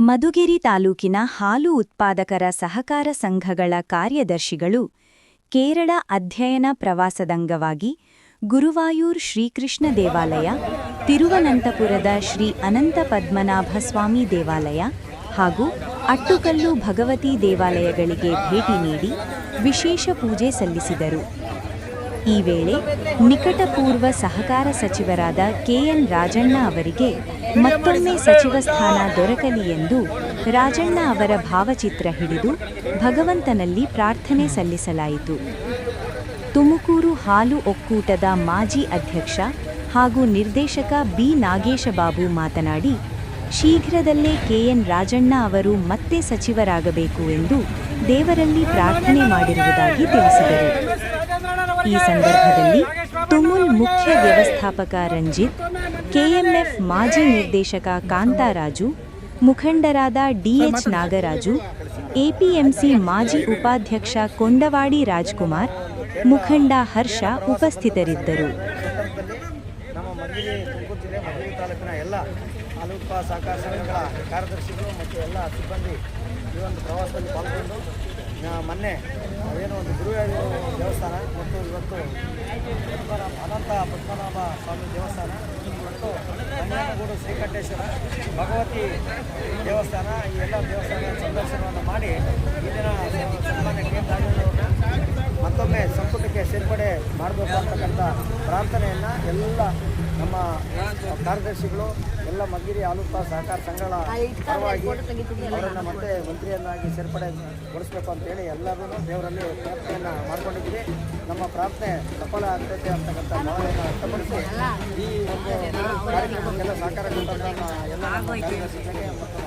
ಮಧುಗಿರಿ ತಾಲೂಕಿನ ಹಾಲು ಉತ್ಪಾದಕರ ಸಹಕಾರ ಸಂಘಗಳ ಕಾರ್ಯದರ್ಶಿಗಳು ಕೇರಳ ಅಧ್ಯಯನ ಪ್ರವಾಸದಂಗವಾಗಿ ಗುರುವಾಯೂರ್ ಶ್ರೀಕೃಷ್ಣ ದೇವಾಲಯ, ತಿರುವನಂತಪುರದ ಶ್ರೀ ಅನಂತ ಪದ್ಮನಾಭ ಸ್ವಾಮಿ ದೇವಾಲಯ ಹಾಗೂ ಅಟ್ಟುಕಲ್ಲು ಭಗವತಿ ದೇವಾಲಯಗಳಿಗೆ ಭೇಟಿ ನೀಡಿ ವಿಶೇಷ ಪೂಜೆ ಸಲ್ಲಿಸಿದರು. ಈ ವೇಳೆ ನಿಕಟಪೂರ್ವ ಸಹಕಾರ ಸಚಿವರಾದ ಕೆಎನ್ ರಾಜಣ್ಣ ಅವರಿಗೆ ಮತ್ತೊಮ್ಮೆ ಸಚಿವ ಸ್ಥಾನ ದೊರಕಲಿ ಎಂದು ರಾಜಣ್ಣ ಅವರ ಭಾವಚಿತ್ರ ಹಿಡಿದು ಭಗವಂತನಲ್ಲಿ ಪ್ರಾರ್ಥನೆ ಸಲ್ಲಿಸಲಾಯಿತು. ತುಮಕೂರು ಹಾಲು ಒಕ್ಕೂಟದ ಮಾಜಿ ಅಧ್ಯಕ್ಷ ಹಾಗೂ ನಿರ್ದೇಶಕ ಬಿ ನಾಗೇಶಬಾಬು ಮಾತನಾಡಿ, ಶೀಘ್ರದಲ್ಲೇ ಕೆಎನ್ ರಾಜಣ್ಣ ಅವರು ಮತ್ತೆ ಸಚಿವರಾಗಬೇಕು ಎಂದು ದೇವರಲ್ಲಿ ಪ್ರಾರ್ಥನೆ ಮಾಡಿರುವುದಾಗಿ ತಿಳಿಸಿದರು. ಈ ಸಂದರ್ಭದಲ್ಲಿ ತುಮುಲ್ ಮುಖ್ಯ ವ್ಯವಸ್ಥಾಪಕ ರಂಜಿತ್, ಕೆಎಂಎಫ್ ಮಾಜಿ ನಿರ್ದೇಶಕ ಕಾಂತಾರಾಜು, ಮುಖಂಡರಾದ ಡಿಎಚ್ ನಾಗರಾಜು, ಎಪಿಎಂಸಿ ಮಾಜಿ ಉಪಾಧ್ಯಕ್ಷ ಕೊಂಡವಾಡಿ ರಾಜ್ಕುಮಾರ್, ಮುಖಂಡ ಹರ್ಷ ಉಪಸ್ಥಿತರಿದ್ದರು. ಹಾಲು ಉತ್ಪಾದಕ ಸಹಕಾರ ಸಂಘಗಳ ಕಾರ್ಯದರ್ಶಿಗಳು ಮತ್ತು ಎಲ್ಲ ಸಿಬ್ಬಂದಿ ಈ ಒಂದು ಪ್ರವಾಸದಲ್ಲಿ ಪಾಲ್ಗೊಂಡು ಮೊನ್ನೆ ಏನು ಒಂದು ಗುರುವಾಯೂರು ದೇವಸ್ಥಾನ ಮತ್ತು ಇವತ್ತು ಅನಂತ ಪದ್ಮನಾಭ ಸ್ವಾಮಿ ದೇವಸ್ಥಾನ ಮತ್ತು ನಂಜನಗೂಡು ಶ್ರೀಕಂಠೇಶ್ವರ ಭಗವತಿ ದೇವಸ್ಥಾನ ಈ ಎಲ್ಲ ದೇವಸ್ಥಾನ ಸಂದರ್ಶನವನ್ನು ಮಾಡಿ ಈ ದಿನ ಸನ್ಮಾನ್ಯ ಕೆ ರಾಜಣ್ಣವ್ರನ್ನ ಮತ್ತೊಮ್ಮೆ ಸಂಪುಟಕ್ಕೆ ಸೇರ್ಪಡೆ ಮಾಡಬೇಕು ಅಂತಕ್ಕಂಥ ಪ್ರಾರ್ಥನೆಯನ್ನು ಎಲ್ಲ ನಮ್ಮ ಕಾರ್ಯದರ್ಶಿಗಳು ಎಲ್ಲ ಮಧುಗಿರಿ ಹಾಲು ಉತ್ಪಾದಕ ಸಹಕಾರ ಸಂಘಗಳ ಪರವಾಗಿ ಅವರನ್ನು ಮತ್ತೆ ಮಂತ್ರಿಯನ್ನಾಗಿ ಸೇರ್ಪಡೆಗೊಳಿಸಬೇಕು ಅಂತೇಳಿ ಎಲ್ಲರೂ ದೇವರಲ್ಲಿ ಪ್ರಾರ್ಥನೆಯನ್ನು ಮಾಡಿಕೊಂಡಿದ್ದೀವಿ. ನಮ್ಮ ಪ್ರಾರ್ಥನೆ ಸಫಲ ಆಗ್ತೈತೆ ಅಂತಕ್ಕಂಥ ಭಾವನೆಯನ್ನು ವ್ಯಕ್ತಪಡಿಸಿ ಈ ಒಂದು ಕಾರ್ಯಕ್ರಮಕ್ಕೆಲ್ಲ ಸಹಕಾರ ಕೊಟ್ಟಂಥ ಎಲ್ಲ ನಮ್ಮ ಕಾರ್ಯದರ್ಶಿಗಳಿಗೆ ಮತ್ತು